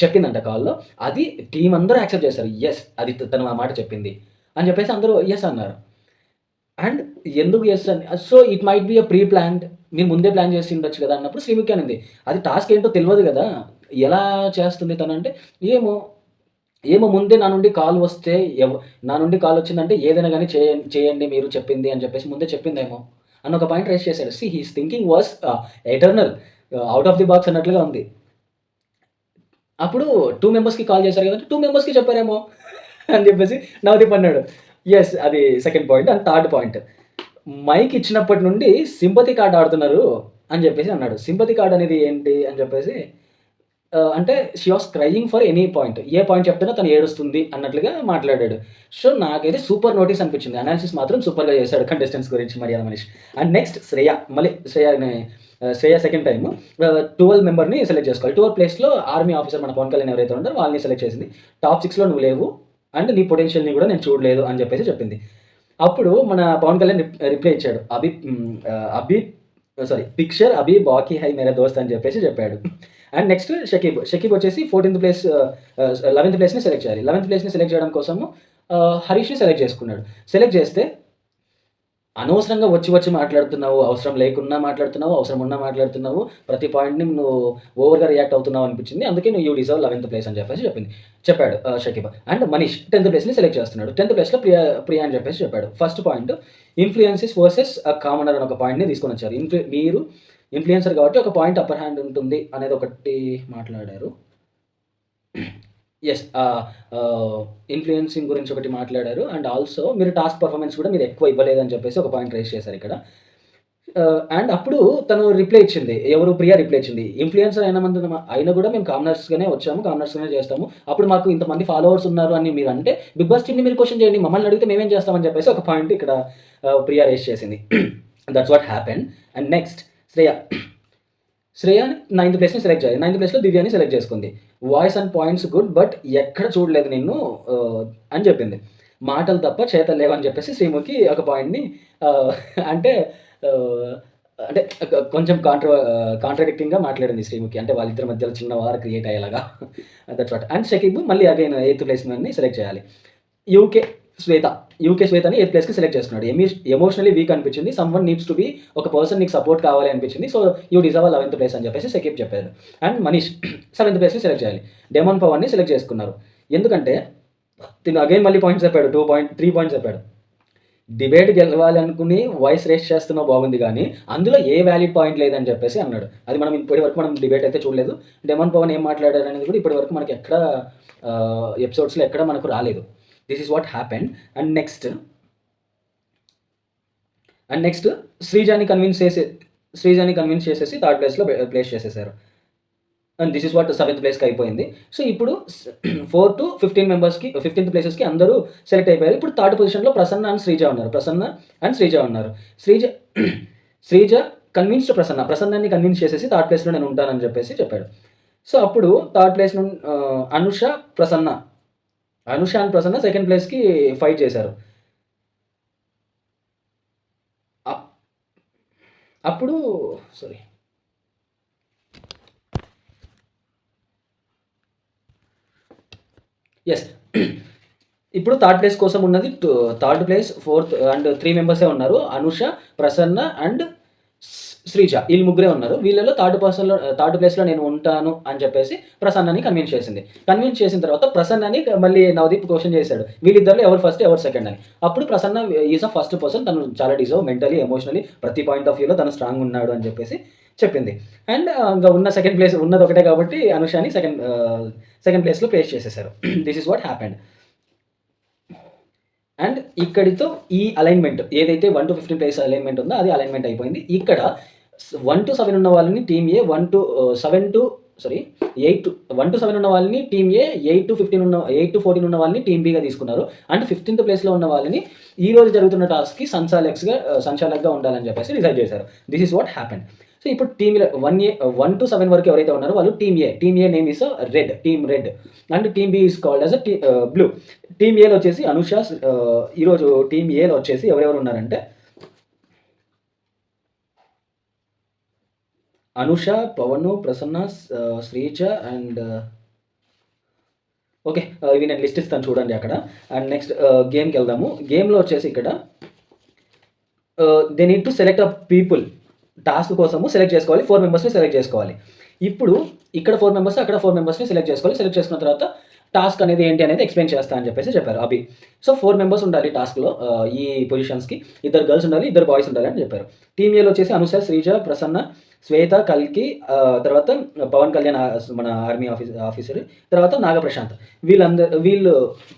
చెప్పిందంట కాల్‌లో. అది టీమ్ అందరూ యాక్సెప్ట్ చేశారు. యెస్. అది తను ఆ మాట చెప్పింది అని చెప్పేసి అందరూ యెస్ అన్నారు. అండ్ ఎందుకు యెస్ అని so it might be pre planned. మీరు ముందే ప్లాన్ చేసి ఉండొచ్చు కదా! అన్నప్పుడు శ్రీముఖి అనింది. అది టాస్క్ ఏంటో తెలవదు గదా! ఎలా చేస్తుంది తనంటే, ఏమో ఏమో ముందే నా నుండి కాల్ వస్తే నా నుండి కాల్ వచ్చిందంటే ఏదైనా గాని చేయండి మీరు చెప్పింది అని చెప్పేసి ముందే చెప్పిందేమో అన్న ఒక పాయింట్ రైజ్ చేశాడు. His thinking was eternal, out of the box అన్నట్లుగా ఉంది. అప్పుడు 2 మెంబర్స్‌కి కాల్ చేశారు కదండీ! 2 మెంబర్స్‌కి చెప్పారేమో అని చెప్పేసి నవదీప్ అన్నాడు. యెస్. అది second point. And third point, mic ఇచ్చినప్పటి నుండి సింపతి కార్డ్ ఆడుతున్నారు అని చెప్పేసి అన్నాడు. సింపతి కార్డ్ అనేది ఏంటి అని చెప్పేసి అంటే she was crying for any point. A point చెప్తేనే తను ఏడుస్తుంది అన్నట్లుగా మాట్లాడాడు. సో నాకైతే సూపర్ నోటీస్ అనిపించింది. అనాలిసిస్ మాత్రం సూపర్‌గా చేశాడు కంటెస్టెంట్స్ గురించి మర్యాద మనీష్. And next Shreya. మళ్ళీ శ్రేయ సెకండ్ టైమ్ 12 మెంబర్‌ని సెలెక్ట్ చేసుకోవాలి. 12 ప్లేస్‌లో ఆర్మీ ఆఫీసర్ మన పవన్ కళ్యాణ్ ఎవరైతే ఉన్నారో వాళ్ళని సెలెక్ట్ చేసింది. టాప్ 6లో నువ్వు లేవు అండ్ నీ పొటెన్షియల్‌ని కూడా నేను చూడలేదు అని చెప్పేసి చెప్పింది. అప్పుడు మన పవన్ కళ్యాణ్ రిప్లై ఇచ్చాడు. పిక్చర్ అభి బాకీ హై మేరా దోస్త్ అని చెప్పేసి చెప్పాడు. అండ్ నెక్స్ట్ షకీబ్ వచ్చేసి 14th ప్లేస్ 11th ప్లేస్‌ని సెలెక్ట్ చేయాలి. 11th ప్లేస్‌ని సెలెక్ట్ చేయడం కోసము హరీష్‌ని సెలెక్ట్ చేసుకున్నాడు. సెలెక్ట్ చేస్తే అనవసరంగా వచ్చి మాట్లాడుతున్నావు, అవసరం లేకున్నా మాట్లాడుతున్నావు, అవసరం ఉన్నా మాట్లాడుతున్నావు, ప్రతి పాయింట్‌ని నువ్వు ఓవర్‌గా రియాక్ట్ అవుతున్నావు అనిపించింది. అందుకే నువ్వు యూ డిజర్వ్ 11th ప్లేస్ అని చెప్పేసి చెప్పాడు షకీబ్. అండ్ మనీష్ 10th ప్లేస్‌ని సెలెక్ట్ చేస్తున్నాడు. 10th ప్లేస్‌లో ప్రియా అని చెప్పేసి చెప్పాడు. First point influences versus commoner అని ఒక పాయింట్‌ని తీసుకొని వచ్చారు. మీరు ఇన్‌ఫ్లుయెన్సర్ కాబట్టి ఒక పాయింట్ అప్పర్ హ్యాండ్ ఉంటుంది అనేది ఒకటి మాట్లాడారు. యెస్. ఇన్‌ఫ్లుయెన్సింగ్ గురించి ఒకటి మాట్లాడారు. అండ్ ఆల్సో మీరు టాస్క్ పర్ఫార్మెన్స్ కూడా మీరు ఎక్కువ ఇవ్వలేదని చెప్పేసి ఒక పాయింట్ రైజ్ చేశారు ఇక్కడ. అండ్ అప్పుడు తను రిప్లై ఇచ్చింది. ఎవరు? ప్రియా రిప్లై ఇచ్చింది. ఇన్‌ఫ్లుయెన్సర్ అయినా కూడా మేము కామనర్స్‌గానే వచ్చాము. కామనర్స్‌గానే చేస్తాము. అప్పుడు మాకు ఇంతమంది ఫాలోవర్స్ ఉన్నారు అని మీరు అంటే బిగ్ బాస్ టీమ్‌ని మీరు క్వెషన్ చేయండి. మమ్మల్ని అడిగితే మేమేం చేస్తామని చెప్పేసి ఒక పాయింట్ ఇక్కడ ప్రియా రైజ్ చేసింది. That's what happened. And next Shreya 9th ప్లేస్‌ని సెలెక్ట్ చేయాలి. 9th ప్లేస్‌లో దివ్యాని సెలెక్ట్ చేసుకుంది. Voice and points good but ఎక్కడ చూడలేదు నిన్ను అని చెప్పింది. మాటలు తప్ప చేతలు లేవని చెప్పేసి శ్రీముఖి ఒక పాయింట్‌ని అంటే అంటే కొంచెం కాంట్రాడిక్టింగ్‌గా మాట్లాడింది శ్రీముఖి. అంటే వాళ్ళిద్దరి మధ్యలో చిన్న వార్ క్రియేట్ అయ్యేలాగా. That's what. అండ్ షకీబ్ మళ్ళీ అగైన్ 8th ప్లేస్‌ని సెలెక్ట్ చేయాలి. యూకే శ్వేతని 8th ప్లేస్‌కి సెలెక్ట్ చేసుకున్నాడు. ఎమోషనల్లీ వీక్ అనిపించింది. సమ్‌వన్ నీడ్స్ టు బి ఒక పర్సన్ నీకు సపోర్ట్ కావాలి అనిపించింది. So you deserve 11th place అని చెప్పేసి షకీబ్ చెప్పాడు. అండ్ మనీష్ 7th ప్లేస్‌ని సెలెక్ట్ చేయాలి. డెమన్ పవన్‌ని సెలెక్ట్ చేసుకున్నారు. ఎందుకంటే తిను అగైన్ మళ్ళీ పాయింట్స్ చెప్పాడు. 3 పాయింట్స్ చెప్పాడు. డిబేట్ గెలవాలనుకుని వాయిస్ రేస్ చేస్తున్నావు బాగుంది కానీ అందులో ఏ వ్యాలిడ్ పాయింట్ లేదని చెప్పేసి అన్నాడు. అది మనం ఇప్పటివరకు డిబేట్ అయితే చూడలేదు. డెమన్ పవన్ ఏం మాట్లాడారు అనేది కూడా ఇప్పటివరకు మనకి ఎక్కడ ఎపిసోడ్స్‌లో ఎక్కడ మనకు రాలేదు. This is what happened. And next శ్రీజాని కన్విన్స్ చేసేసి 3rd ప్లేస్‌లో ప్లేస్ చేసేసారు. And this is what 7th ప్లేస్‌కి అయిపోయింది. సో ఇప్పుడు 4 to 15 మెంబర్స్‌కి 15th ప్లేసెస్‌కి అందరూ సెలెక్ట్ అయిపోయారు. ఇప్పుడు 3rd పొజిషన్‌లో ప్రసన్న అండ్ శ్రీజ ఉన్నారు. శ్రీజ కన్విన్స్డ్ ప్రసన్నని కన్విన్స్ చేసేసి 3rd ప్లేస్‌లో నేను ఉంటానని చెప్పేసి చెప్పాడు. సో అప్పుడు 3rd ప్లేస్ నుండి అనుష అండ్ ప్రసన్న 2nd ప్లేస్‌కి ఫైట్ చేశారు. అప్పుడు యెస్. ఇప్పుడు 3rd ప్లేస్ కోసం ఉన్నది 3rd ప్లేస్, 4th అండ్ 3 మెంబర్సే ఉన్నారు. అనుష, ప్రసన్న అండ్ శ్రీజ వీళ్ళు ముగ్గురే ఉన్నారు. వీళ్ళలో 3rd ప్లేస్‌లో నేను ఉంటాను అని చెప్పేసి ప్రసన్నని కన్విన్స్ చేసింది. కన్విన్స్ చేసిన తర్వాత ప్రసన్నని మళ్ళీ నవదీప్ క్వెషన్ చేశాడు. వీళ్ళిద్దరిలో ఎవరు ఫస్ట్ ఎవరు సెకండ్ అని. అప్పుడు Prasanna is a first person. తను చాలా డిజర్వ్ మెంటలీ, ఎమోషనలీ ప్రతి పాయింట్ ఆఫ్ వ్యూలో తను స్ట్రాంగ్ ఉన్నాడు అని చెప్పేసి చెప్పింది. అండ్ ఇంకా ఉన్న సెకండ్ ప్లేస్ ఉన్నది ఒకటే కాబట్టి అనుషని సెకండ్ ప్లేస్‌లో ప్లేస్ చేసేసారు. This is what happened. And ఇక్కడితో ఈ అలైన్మెంట్ ఏదైతే 1 to 15 ప్లేస్ అలైన్మెంట్ ఉందో అది అలైన్మెంట్ అయిపోయింది. ఇక్కడ 1 to 7 ఉన్న వాళ్ళని టీమ్ ఏ, 1 to 7 ఉన్న వాళ్ళని టీమ్ ఏ, 8 to 14 ఉన్న వాళ్ళని టీమ్ బిగా తీసుకున్నారు. అండ్ 15th ప్లేస్‌లో ఉన్న వాళ్ళని ఈ రోజు జరుగుతున్న టాస్క్‌కి సంచాలక్‌గా ఉండాలని చెప్పేసి డిసైడ్ చేశారు. This is what happened. So ఇప్పుడు టీమ్ 1 to 7 వరకు ఎవరైతే ఉన్నారో వాళ్ళు team A name is red, team red, and team B is called as blue. Team ఏలో వచ్చేసి అనుష, ఈరోజు టీమ్ ఏలో వచ్చేసి ఎవరెవరు ఉన్నారంటే అనుష, పవన్, ప్రసన్న, శ్రీజ అండ్ ఓకే, ఇవి నేను లిస్ట్ ఇస్తాను చూడండి అక్కడ. అండ్ నెక్స్ట్ గేమ్కి వెళ్దాము. గేమ్లో వచ్చేసి ఇక్కడ they need to select a people. Task కోసము సెలెక్ట్ చేసుకోవాలి, 4 మెంబర్స్ని సెలెక్ట్ చేసుకోవాలి. ఇప్పుడు ఇక్కడ 4 మెంబర్స్, అక్కడ 4 మెంబర్స్ని సెలెక్ట్ చేసుకోవాలి. సెలెక్ట్ చేసుకున్న తర్వాత టాస్క్ అనేది ఏంటి అనేది ఎక్స్ప్లెయిన్ చేస్తా అని చెప్పేసి చెప్పారు అభి. సో 4 మెంబర్స్ ఉండాలి టాస్క్లో, ఈ పొజిషన్స్కి 2 గర్ల్స్ ఉండాలి, 2 బాయ్స్ ఉండాలి అని చెప్పారు. టీమ్ ఏలో వచ్చేసి అనుష, శ్రీజ, ప్రసన్న, శ్వేత, కల్కి, తర్వాత పవన్ కళ్యాణ్ మన ఆర్మీ ఆఫీసర్, తర్వాత నాగప్రశాంత్. వీళ్ళు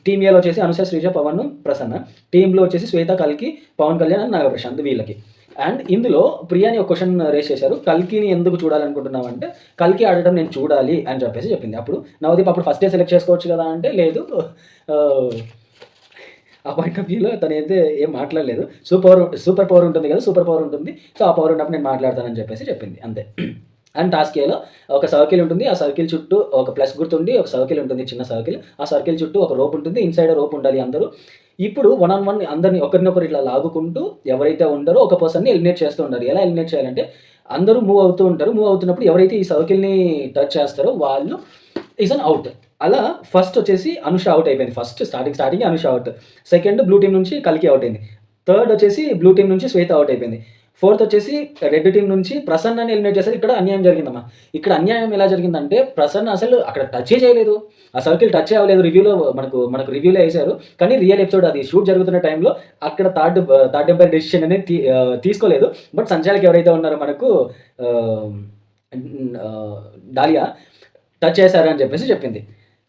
టీమ్ ఏలో వచ్చేసి అనుష, శ్రీజ, పవన్, ప్రసన్న. టీంలో వచ్చేసి శ్వేత, కల్కి, పవన్ కళ్యాణ్ అండ్ నాగప్రశాంత్ వీళ్ళకి. అండ్ ఇందులో ప్రియాని ఒక క్వశ్చన్ రేస్ చేశారు, కల్కిని ఎందుకు చూడాలనుకుంటున్నావు అంటే కల్కి ఆడటం నేను చూడాలి అని చెప్పేసి చెప్పింది. అప్పుడు నవదీప్ అప్పుడు ఫస్ట్ డే సెలెక్ట్ చేసుకోవచ్చు కదా అంటే లేదు, ఆ పాయింట్ ఆఫ్ వ్యూలో తనైతే ఏం మాట్లాడలేదు. సూపర్ పవర్ ఉంటుంది కదా, సూపర్ పవర్ ఉంటుంది, సో ఆ పవర్ ఉన్నప్పుడు నేను మాట్లాడతానని చెప్పేసి చెప్పింది అంతే. అండ్ టాస్క్ ఏలో ఒక సర్కిల్ ఉంటుంది, ఆ సర్కిల్ చుట్టూ ఒక ప్లస్ గుర్తుండి ఒక సర్కిల్ ఉంటుంది, చిన్న సర్కిల్. ఆ సర్కిల్ చుట్టూ ఒక రోప్ ఉంటుంది, ఇన్సైడ్ రోప్ ఉండాలి అందరూ. ఇప్పుడు 1-on-1 అందరిని ఒకరినొకరు ఇట్లా లాగుకుంటూ ఎవరైతే ఉంటారో ఒక పర్సన్ని ఎలిమినేట్ చేస్తూ ఉండాలి. ఎలా ఎలిమినేట్ చేయాలంటే అందరూ మూవ్ అవుతూ ఉంటారు. మూవ్ అవుతున్నప్పుడు ఎవరైతే ఈ సర్కిల్ని టచ్ చేస్తారో వాళ్ళు ఈజ్ అన్ అవుట్. అలా ఫస్ట్ వచ్చేసి అనుష అవుట్ అయిపోయింది. First starting Anusha out. Second blue team నుంచి కల్కి అవుట్ అయింది. థర్డ్ వచ్చేసి బ్లూ టీం నుంచి శ్వేత అవుట్ అయిపోయింది. ఫోర్త్ వచ్చేసి రెడ్ టీం నుంచి ప్రసన్నని ఎలిమినేట్ చేశారు. ఇక్కడ అన్యాయం జరిగిందమ్మా. ఇక్కడ అన్యాయం ఎలా జరిగిందంటే ప్రసన్న అసలు అక్కడ టచే చేయలేదు, ఆ సర్కిల్ టచ్ అవ్వలేదు. రివ్యూలో మనకు రివ్యూలో వేశారు, కానీ రియల్ ఎపిసోడ్ అది షూట్ జరుగుతున్న టైంలో అక్కడ థర్డ్ ఎంపైర్ డెసిషన్ అనేది తీసుకోలేదు. బట్ సంచాలకి ఎవరైతే ఉన్నారో మనకు డాలియా టచ్ చేశారని చెప్పేసి చెప్పింది.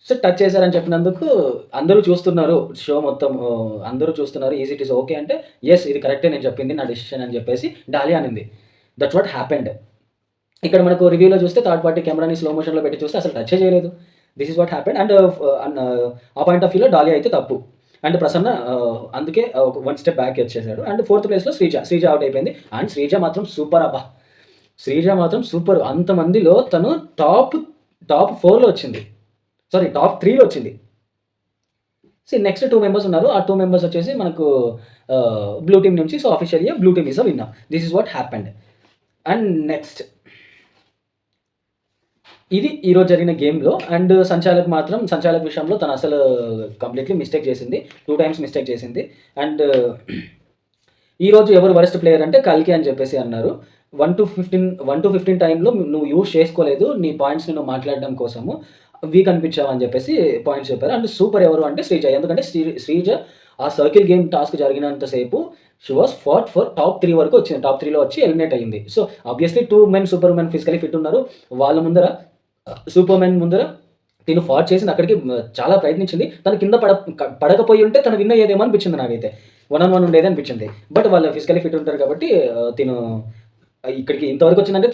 సో టచ్ చేశారని చెప్పినందుకు అందరూ చూస్తున్నారు, షో మొత్తం అందరూ చూస్తున్నారు, ఈజ్ ఇట్ ఈస్ ఓకే అంటే ఎస్ ఇది కరెక్టే నేను చెప్పింది నా డెసిషన్ అని చెప్పేసి డాలియా అనింది. That's what happened. ఇక్కడ మనకు రివ్యూలో చూస్తే థర్డ్ పార్టీ కెమెరాని స్లో మోషన్లో పెట్టి చూస్తే అసలు టచ్ చేయలేదు. This is what happened. And ఆ పాయింట్ ఆఫ్ వ్యూలో డాలియా అయితే తప్పు, అండ్ ప్రసన్న అందుకే ఒక 1 స్టెప్ బ్యాక్ వచ్చేసాడు. అండ్ 4th ప్లేస్లో శ్రీజ అవుట్ అయిపోయింది. అండ్ శ్రీజ మాత్రం సూపర్ అబ్బా, శ్రీజ మాత్రం సూపర్. అంతమందిలో తను టాప్ 4లో వచ్చింది, సారీ టాప్ 3లో వచ్చింది. సో నెక్స్ట్ 2 మెంబర్స్ ఉన్నారు, ఆ 2 మెంబర్స్ వచ్చేసి మనకు బ్లూ టీమ్ నుంచి. సో ఆఫీషియల్గా blue team is a winner. This is what happened. And next ఇది ఈరోజు జరిగిన గేమ్లో. అండ్ సంచాలక్ విషయంలో తను అసలు కంప్లీట్లీ మిస్టేక్ చేసింది, 2 times మిస్టేక్ చేసింది. అండ్ ఈరోజు ఎవరు వరస్ట్ ప్లేయర్ అంటే కల్కి అని చెప్పేసి అన్నారు. 1 to 15 టైంలో నువ్వు యూజ్ చేసుకోలేదు, నీ పాయింట్స్ని నువ్వు మాట్లాడడం కోసము వీక్ అనిపించావు అని చెప్పేసి పాయింట్స్ చెప్పారు. అండ్ సూపర్ ఎవరు అంటే శ్రీజ. ఎందుకంటే శ్రీజ ఆ సర్కిల్ గేమ్ టాస్క్ జరిగినంతసేపు she was fought for top 3 వరకు వచ్చింది, టాప్ 3లో వచ్చి ఎలిమినేట్ అయ్యింది. So obviously 2 men super men physically fit ఉన్నారు, వాళ్ళ ముందర సూపర్ మెన్ ముందర తిను ఫాట్ చేసింది, అక్కడికి చాలా ప్రయత్నించింది. తను కింద పడకపోయి ఉంటే తను విన్ అయ్యేదేమో అనిపించింది నాకైతే, 1-on-1 ఉండేది అనిపించింది. బట్ వాళ్ళు ఫిజికలీ ఫిట్ ఉంటారు కాబట్టి తిను ఇక్కడికి ఇంతవరకు వచ్చిందంటే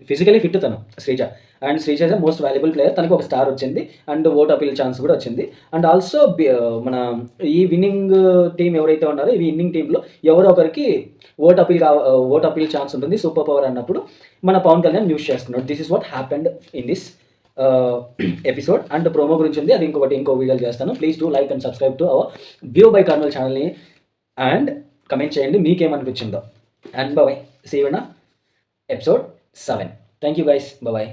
ఫిజికలీ ఫిట్ తను Sreeja. And Sreeja is most valuable player, తనకి ఒక స్టార్ వచ్చింది అండ్ ఓట్ అపీల్ ఛాన్స్ కూడా వచ్చింది. అండ్ ఆల్సో మన ఈ విన్నింగ్ టీం ఎవరైతే ఉన్నారో ఈ విన్నింగ్ టీంలో ఎవరో ఒకరికి ఓట్ అపీల్ ఛాన్స్ ఉంటుంది సూపర్ పవర్ అన్నప్పుడు మన పవన్ కళ్యాణ్ యూస్ చేసుకున్నాడు. This is what happened in this episode. And promo గురించి ఉంది, అది ఇంకో వీడియోలు చేస్తాను. Please do like and subscribe to our view by Kurnool ఛానల్ని అండ్ కమెంట్ చేయండి మీకేమనిపించిందో. And bye, see you in episode 7. Thank you guys, bye.